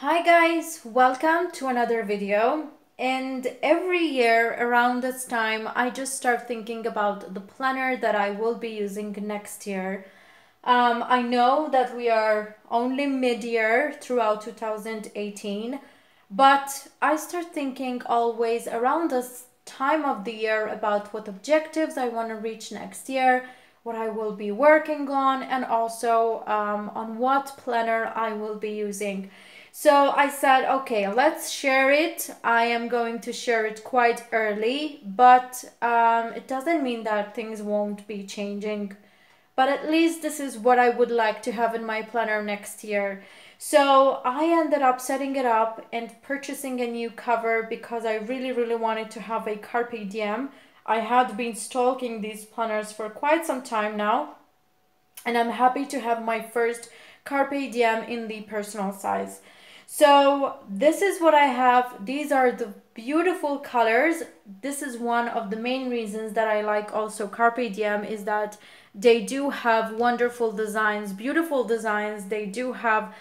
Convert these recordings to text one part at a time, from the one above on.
Hi guys, welcome to another video. And every year around this time I just start thinking about the planner that I will be using next year. I know that we are only mid-year throughout 2018, but I start thinking always around this time of the year about what objectives I want to reach next year, what I will be working on, and also on what planner I will be using. So I said, okay, let's share it. I am going to share it quite early, but it doesn't mean that things won't be changing. But at least this is what I would like to have in my planner next year. So I ended up setting it up and purchasing a new cover because I really wanted to have a Carpe Diem. I had been stalking these planners for quite some time now, and I'm happy to have my first Carpe Diem in the personal size. So this is what I have. These are the beautiful colors. This is one of the main reasons that I like also Carpe Diem, is that they do have wonderful designs, beautiful designs. They do have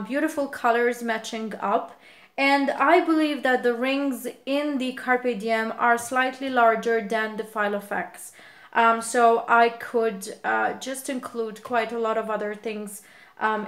beautiful colors matching up. And I believe that the rings in the Carpe Diem are slightly larger than the Filofax. So I could just include quite a lot of other things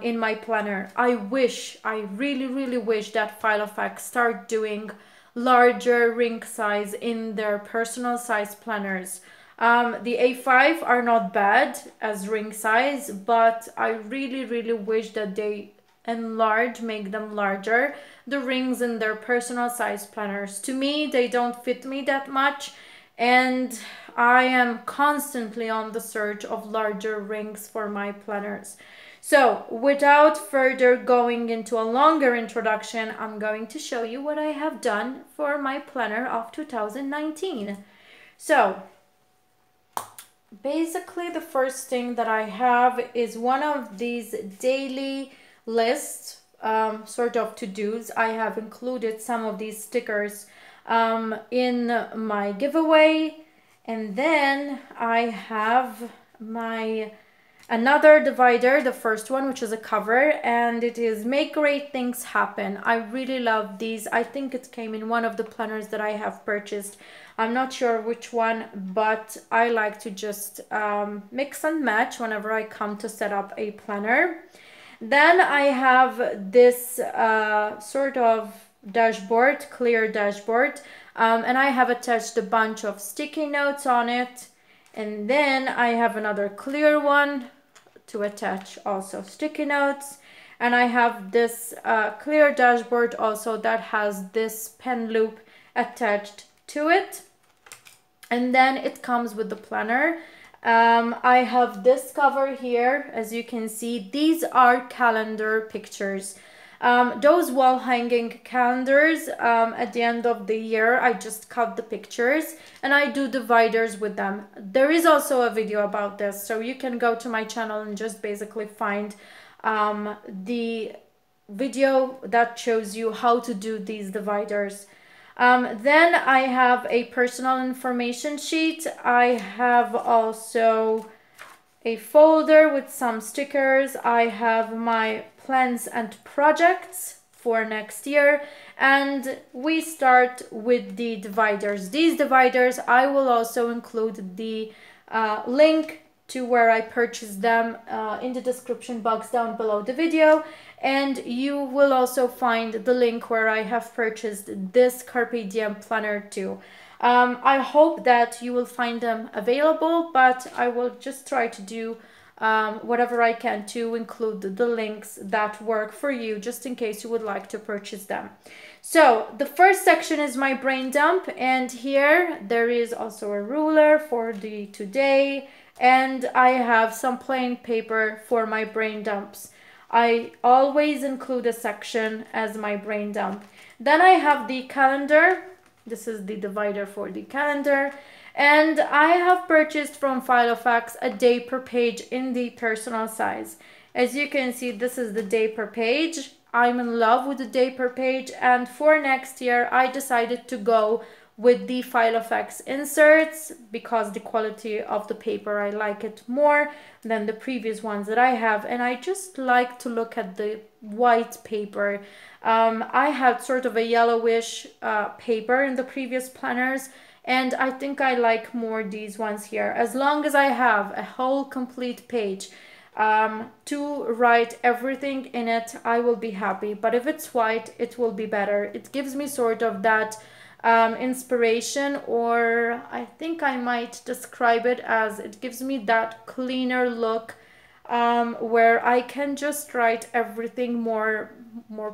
in my planner. I really wish that Filofax start doing larger ring size in their personal size planners. The A5 are not bad as ring size, but I really wish that they make them larger, the rings in their personal size planners. To me, they don't fit me that much, and I am constantly on the search of larger rings for my planners. So without further going into a longer introduction, I'm going to show you what I have done for my planner of 2019. So basically the first thing that I have is one of these daily lists, sort of to-dos. I have included some of these stickers in my giveaway, and then I have my another divider, the first one, which is a cover, and it is Make Great Things Happen. I really love these. I think it came in one of the planners that I have purchased. I'm not sure which one, but I like to just mix and match whenever I come to set up a planner. Then I have this sort of dashboard, clear dashboard, and I have attached a bunch of sticky notes on it. And then I have another clear one to attach also sticky notes, and I have this clear dashboard also that has this pen loop attached to it, and then it comes with the planner. I have this cover here. As you can see, these are calendar pictures. Those wall hanging calendars, at the end of the year, I just cut the pictures and I do dividers with them. There is also a video about this, so you can go to my channel and just basically find the video that shows you how to do these dividers. Then I have a personal information sheet. I have also a folder with some stickers. I have my plans and projects for next year, and we start with the dividers. These dividers, I will also include the link to where I purchased them in the description box down below the video, and you will also find the link where I have purchased this Carpe Diem planner too. I hope that you will find them available, but I will just try to do whatever I can to include the links that work for you, just in case you would like to purchase them. So the first section is my brain dump, and here there is also a ruler for the today, and I have some plain paper for my brain dumps. I always include a section as my brain dump. Then I have the calendar. This is the divider for the calendar, and I have purchased from Filofax a day per page in the personal size. As you can see, this is the day per page. I'm in love with the day per page, and for next year I decided to go with the Filofax inserts because the quality of the paper, I like it more than the previous ones that I have, and I just like to look at the white paper. I had sort of a yellowish paper in the previous planners, and I think I like more these ones here. As long as I have a whole complete page to write everything in it, I will be happy. But if it's white, it will be better. It gives me sort of that inspiration, or I think I might describe it as it gives me that cleaner look, where I can just write everything more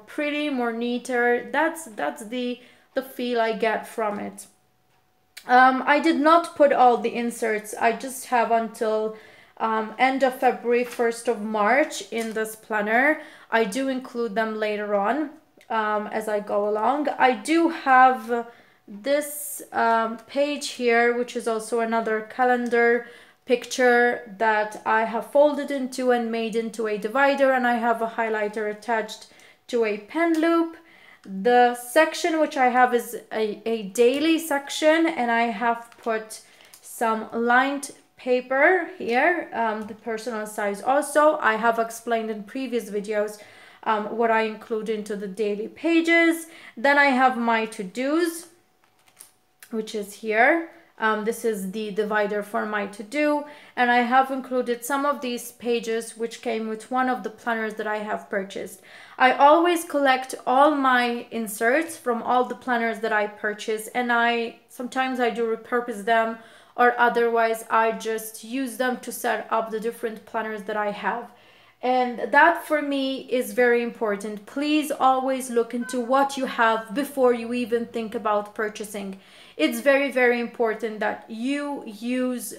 pretty, more neater. That's the feel I get from it. I did not put all the inserts. I just have until end of February, 1st of March in this planner. I do include them later on as I go along. I do have this page here, which is also another calendar picture that I have folded into and made into a divider, and I have a highlighter attached to a pen loop. The section which I have is a daily section, and I have put some lined paper here, the personal size also. I have explained in previous videos what I include into the daily pages. Then I have my to-dos, which is here. This is the divider for my to-do, and I have included some of these pages which came with one of the planners that I have purchased. I always collect all my inserts from all the planners that I purchase, and sometimes I do repurpose them, or otherwise I just use them to set up the different planners that I have. And that for me is very important. Please always look into what you have before you even think about purchasing. It's very, very important that you use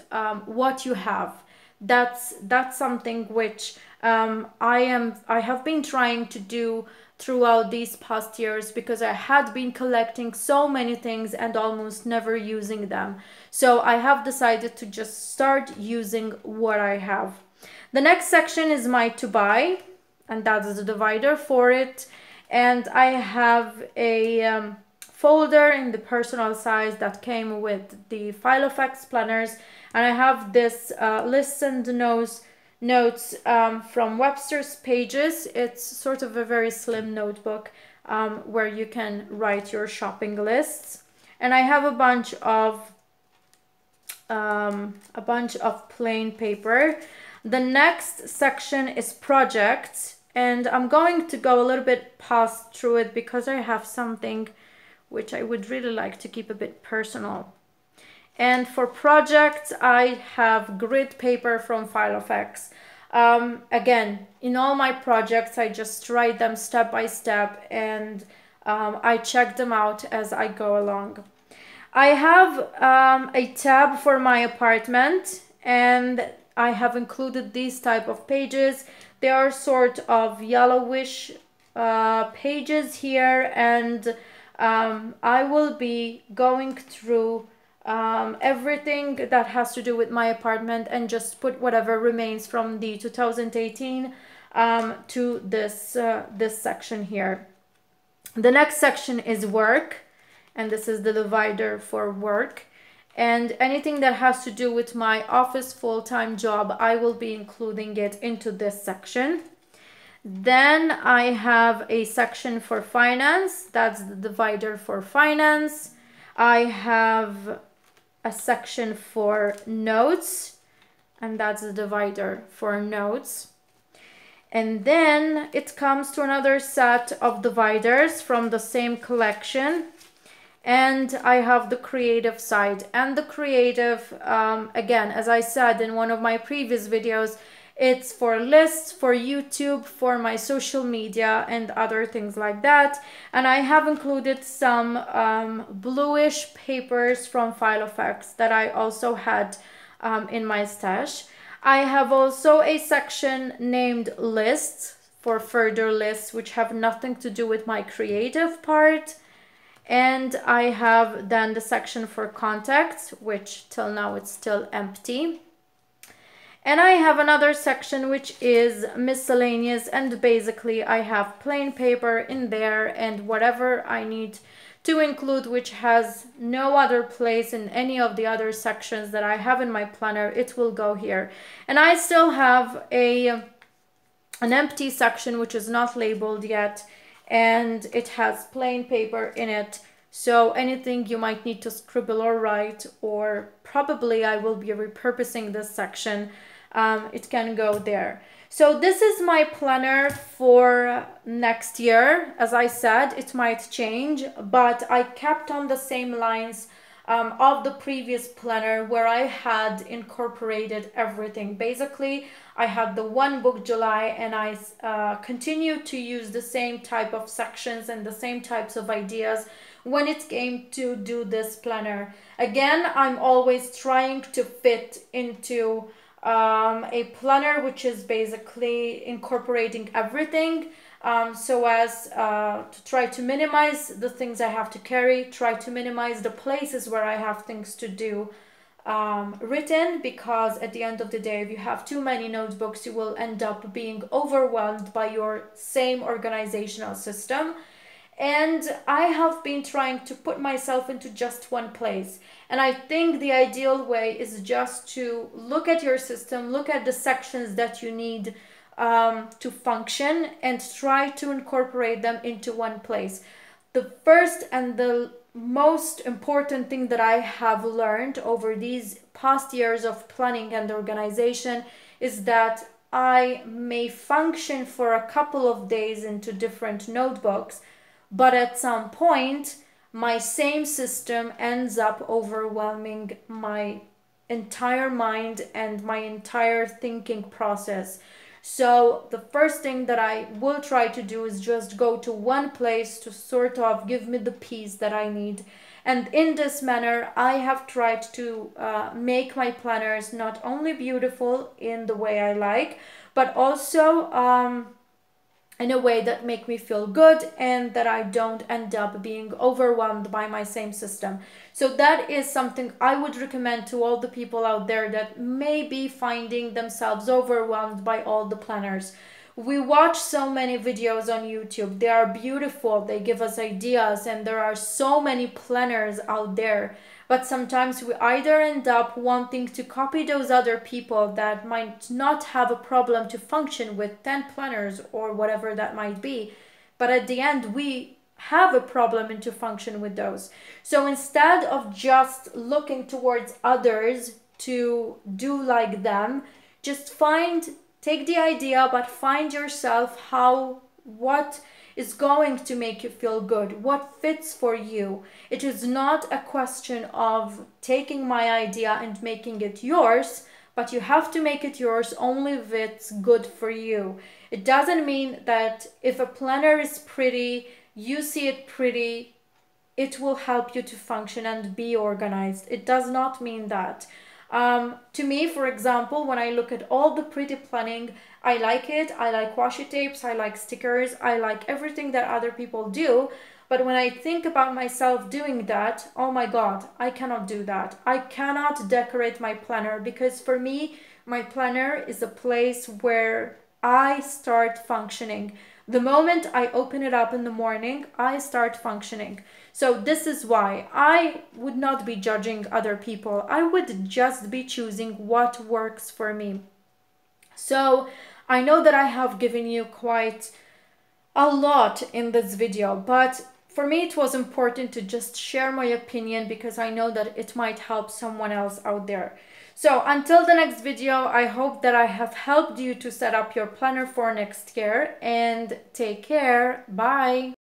what you have. That's something which I have been trying to do throughout these past years, because I had been collecting so many things and almost never using them. So I have decided to just start using what I have. The next section is my to buy, and that is the divider for it. And I have a folder in the personal size that came with the Filofax planners, and I have this lists and notes from Webster's Pages. It's sort of a very slim notebook where you can write your shopping lists. And I have a bunch of plain paper. The next section is projects, and I'm going to go a little bit past through it because I have something which I would really like to keep a bit personal. And for projects, I have grid paper from Filofax. Again, in all my projects, I just write them step by step, and I check them out as I go along. I have a tab for my apartment, and I have included these type of pages. They are sort of yellowish pages here, and I will be going through everything that has to do with my apartment and just put whatever remains from the 2018 to this section here. The next section is work, and this is the divider for work. And anything that has to do with my office full-time job, I will be including it into this section. Then I have a section for finance. That's the divider for finance. I have a section for notes, and that's the divider for notes. And then it comes to another set of dividers from the same collection. And I have the creative side, and the creative, again, as I said in one of my previous videos, it's for lists, for YouTube, for my social media and other things like that. And I have included some bluish papers from Filofax that I also had in my stash. I have also a section named lists for further lists which have nothing to do with my creative part. And I have then the section for contacts, which till now it's still empty. And I have another section which is miscellaneous, and basically I have plain paper in there and whatever I need to include, which has no other place in any of the other sections that I have in my planner, it will go here. And I still have an empty section which is not labeled yet, and it has plain paper in it. So anything you might need to scribble or write, or probably I will be repurposing this section, it can go there. So this is my planner for next year. As I said, it might change, but I kept on the same lines of the previous planner, where I had incorporated everything. Basically, I had the one book July, and I continued to use the same type of sections and the same types of ideas when it came to do this planner. Again, I'm always trying to fit into a planner which is basically incorporating everything, so as to try to minimize the things I have to carry, try to minimize the places where I have things to do written, because at the end of the day, if you have too many notebooks, you will end up being overwhelmed by your same organizational system. And I have been trying to put myself into just one place. And I think the ideal way is just to look at your system, look at the sections that you need to function, and try to incorporate them into one place. The first and the most important thing that I have learned over these past years of planning and organization is that I may function for a couple of days into different notebooks, but at some point, my same system ends up overwhelming my entire mind and my entire thinking process. So the first thing that I will try to do is just go to one place to sort of give me the peace that I need. And in this manner, I have tried to make my planners not only beautiful in the way I like, but also in a way that make me feel good, and that I don't end up being overwhelmed by my same system. So that is something I would recommend to all the people out there that may be finding themselves overwhelmed by all the planners. We watch so many videos on YouTube. They are beautiful, they give us ideas, and there are so many planners out there. But sometimes we either end up wanting to copy those other people that might not have a problem to function with 10 planners or whatever that might be. But at the end, we have a problem to function with those. So instead of just looking towards others to do like them, just take the idea, but find yourself what is going to make you feel good, what fits for you. It is not a question of taking my idea and making it yours, but you have to make it yours only if it's good for you. It doesn't mean that if a planner is pretty, you see it pretty, it will help you to function and be organized. It does not mean that. To me, for example, when I look at all the pretty planning, I like it. I like washi tapes, I like stickers, I like everything that other people do. But when I think about myself doing that, oh my God, I cannot do that. I cannot decorate my planner, because for me, my planner is a place where I start functioning. The moment I open it up in the morning, I start functioning. So this is why I would not be judging other people. I would just be choosing what works for me. So I know that I have given you quite a lot in this video, but for me it was important to just share my opinion, because I know that it might help someone else out there. So until the next video, I hope that I have helped you to set up your planner for next year, and take care. Bye.